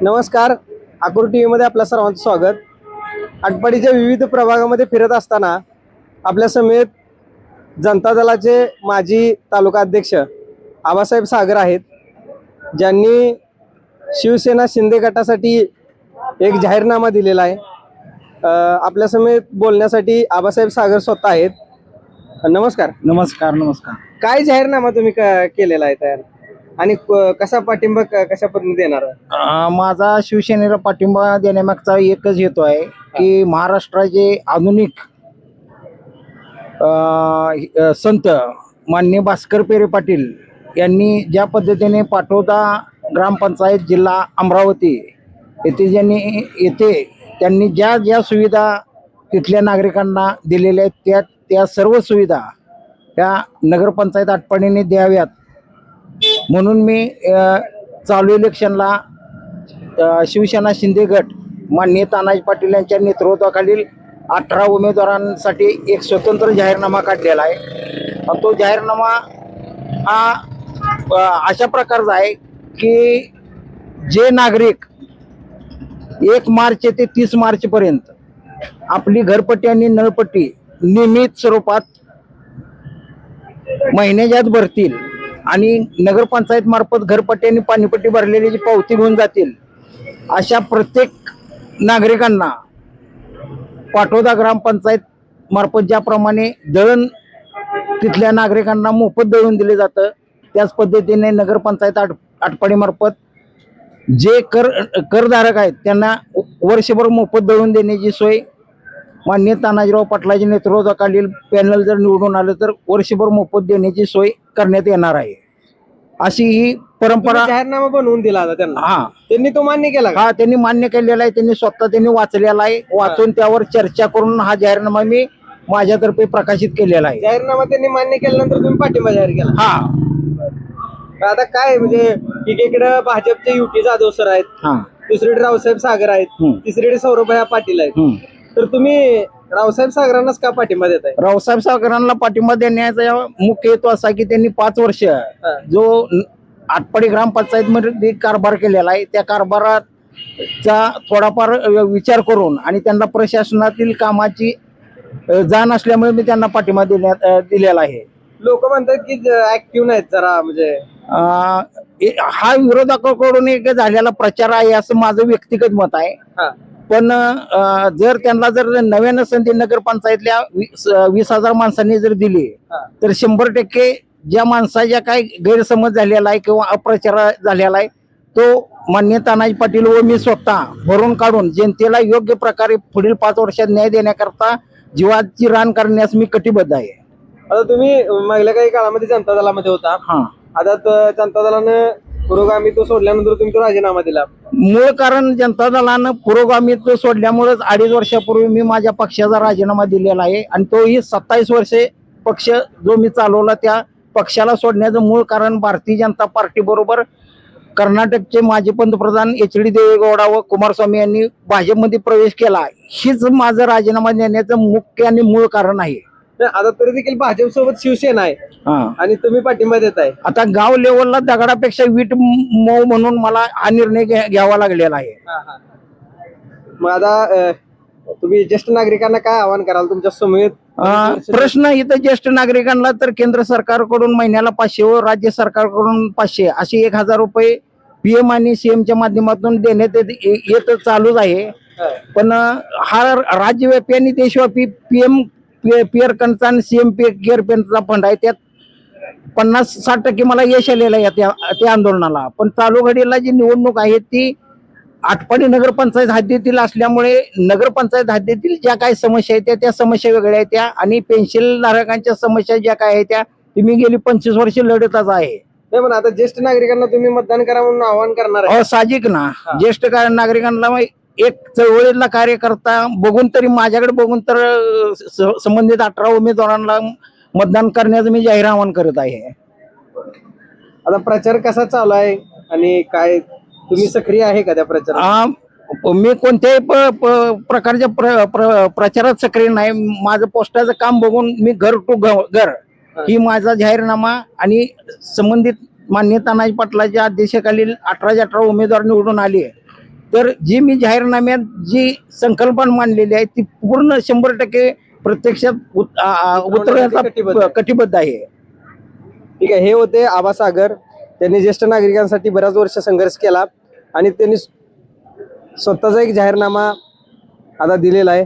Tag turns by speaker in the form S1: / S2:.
S1: नमस्कार. आकुर टी व्हीमध्ये आपल्या सर्वांचं स्वागत. आटपाडीच्या विविध प्रभागामध्ये फिरत असताना आपल्या समेत जनता दलाचे माजी तालुका अध्यक्ष आबासाहेब सागर आहेत, ज्यांनी शिवसेना शिंदे गटासाठी एक जाहीरनामा दिलेला आहे. आपल्या समेत बोलण्यासाठी आबासाहेब सागर स्वतः आहेत. नमस्कार.
S2: नमस्कार. नमस्कार.
S1: काय जाहीरनामा तुम्ही केलेला आहे तयार, आणि कसा पाठिंबा कशा पद्धतीने देणार आहे?
S2: माझा शिवसेनेला पाठिंबा देण्यामागचा एकच हेतू आहे की महाराष्ट्राचे आधुनिक संत माननीय भास्कर पेरे पाटील यांनी ज्या पद्धतीने पाटोदा ग्रामपंचायत जिल्हा अमरावती येथे त्यांनी ज्या ज्या सुविधा तिथल्या नागरिकांना दिलेल्या आहेत त्या सर्व सुविधा त्या नगरपंचायत आटपाडीने द्याव्यात म्हणून मी चालू इलेक्शनला शिवसेना शिंदे गट माननीय तानाजी पाटील यांच्या नेतृत्वाखालील 18 उमेदवारांसाठी एक स्वतंत्र जाहीरनामा काढलेला आहे. तो जाहीरनामा हा अशा प्रकारचा आहे की जे नागरिक 1 मार्च ते 30 मार्चपर्यंत आपली घरपट्टी आणि नळपट्टी नियमित स्वरूपात महिन्याच्यात भरतील आणि नगरपंचायत मार्फत घरपट्टी आणि पाणीपट्टी भरलेली जी पावती घेऊन जातील अशा प्रत्येक नागरिकांना पाटोदा ग्रामपंचायत मार्फत ज्याप्रमाणे दळण तिथल्या नागरिकांना मोफत दळून दिले जातं, त्याच पद्धतीने नगरपंचायत आटपाडी मार्फत जे करधारक आहेत त्यांना वर्षभर मोफत दळून देण्याची सोय माननीय तानाजीराव पाटलाच्या नेतृत्वाखालील पॅनल जर निवडून आलं तर वर्षभर मोफत देण्याची सोय करण्यात येणार आहे. अशी ही परंपरा
S1: जाहीरनामा बनवून दिला होता त्यांना.
S2: हा,
S1: त्यांनी तो मान्य केला का?
S2: हा, त्यांनी मान्य केलेला आहे. त्यांनी स्वतः वाचलेला आहे. वाचून त्यावर चर्चा करून हा जाहीरनामा मी माझ्यातर्फे प्रकाशित केलेला आहे.
S1: जाहीरनामा त्यांनी मान्य केल्यानंतर तुम्ही पाठिंबा जाहीर केला.
S2: हा.
S1: आता काय म्हणजे एकीकडे भाजपचे युटी जाधव सर आहेत,
S2: हा.
S1: दुसरीकडे रावसाहेब सागर आहेत, तिसरीकडे सौरभया पाटील आहेत. तर तुम्ही रावसाहेब सागरांनाच का पाठिंबा देताय?
S2: रावसाहेब सागरांना पाठिंबा देण्याचा मुख्य हेतू असा की त्यांनी 5 वर्ष जो आटपाडी ग्रामपंचायत मध्ये कारभार केलेला आहे त्या कारभाराचा थोडाफार विचार करून आणि त्यांना प्रशासनातील कामाची जाण असल्यामुळे मी त्यांना पाठिंबा दिलेला आहे.
S1: लोक म्हणतात की ऍक्टिव्ह नाहीत जरा, म्हणजे
S2: हा विरोधकाकडून एक झालेला प्रचार आहे असं माझं व्यक्तिगत मत आहे. पण जर त्यांना नव्यानं संधी नगरपंचायतल्या 20,000 माणसांनी जर दिली तर 100% ज्या माणसाच्या काय गैरसमज झालेला आहे किंवा अप्रचार झालेला आहे तो माननीय तानाजी पाटील व मी स्वतः भरून काढून जनतेला योग्य प्रकारे पुढील 5 वर्षात न्याय देण्याकरता जीवाची रान करण्यास मी कटिबद्ध आहे.
S1: आता तुम्ही मागल्या काही काळामध्ये जनता दलामध्ये होता. आता जनता दलानं पुरोगामित्व सोडल्यानंतर तुम्ही तो राजीनामा दिला.
S2: मूळ कारण जनता दलानं पुरोगामित्व सोडल्यामुळेच 2.5 वर्षापूर्वी मी माझ्या पक्षाचा राजीनामा दिलेला आहे आणि तोही 27 वर्षे पक्ष जो मी चालवला त्या पक्षाला सोडण्याचं मूळ कारण भारतीय जनता पार्टी बरोबर कर्नाटकचे माजी पंतप्रधान HD देवेगौडा व कुमारस्वामी यांनी भाजपमध्ये प्रवेश केला, हीच माझं राजीनामा देण्याचं मुख्य आणि मूळ कारण आहे.
S1: आता तरी देखील भाजप सोबत शिवसेना आहे आणि तुम्ही पाठिंबा देताय.
S2: आता गाव लेवलला दगडापेक्षा वीट मऊ म्हणून मला हा निर्णय घ्यावा लागलेला आहे.
S1: मग आता तुम्ही ज्येष्ठ नागरिकांना काय आवाहन कराल तुमच्या समेत?
S2: प्रश्न इथं ज्येष्ठ नागरिकांना तर केंद्र सरकारकडून महिन्याला 500 व राज्य सरकारकडून 500 असे 1,000 रुपये PM आणि CMच्या माध्यमातून देण्यात येत चालूच आहे. पण हा राज्यव्यापी आणि देशव्यापी PM पिअर पेनचा आणि CM केअर पेनचा फंड आहे. त्यात 50-60% मला यश आलेलं आहे त्या आंदोलनाला. पण चालू घडीला जी निवडणूक आहे ती आटपाडी नगरपंचायत हद्दीतील असल्यामुळे नगरपंचायत हद्दीतील ज्या काही समस्या आहेत त्या समस्या वेगळ्या आहेत त्या, आणि पेन्शन धारकांच्या समस्या ज्या काय आहेत त्या मी गेली 25 वर्षे लढतच आहे.
S1: नाही, पण आता ज्येष्ठ नागरिकांना तुम्ही मतदान करा म्हणून आवाहन करणार आहे?
S2: साहजिक ना. ज्येष्ठ नागरिकांना एक चळवळीतला कार्यकर्ता बघून तरी माझ्याकडे बघून तर संबंधित 18 उमेदवारांना मतदान करण्याचं मी जाहीर आवाहन करत आहे.
S1: आता प्रचार कसा चालू आहे आणि काय तुम्ही सक्रिय आहे का त्या प्रचारात?
S2: मी कोणत्याही प्रकारच्या प्रचारात सक्रिय नाही. माझं पोस्टाचं काम बघून मी घर टू घर ही माझा जाहीरनामा आणि संबंधित माननीय तानाजी पाटलाच्या अध्यक्षतेखालील 18 उमेदवार निवडून आले तर जी मी जाहीरनाम्यात जी संकल्पना मांडलेली आहे ती पूर्ण 100% प्रत्यक्षात उतरवण्याचा
S1: कटिबद्ध आहे.
S2: कटिबद्ध आहे.
S1: ठीक आहे. हे होते आबा सागर. त्यांनी ज्येष्ठ नागरिकांसाठी बऱ्याच वर्ष संघर्ष केला आणि त्यांनी स्वतःचा एक जाहीरनामा आता दिलेला आहे.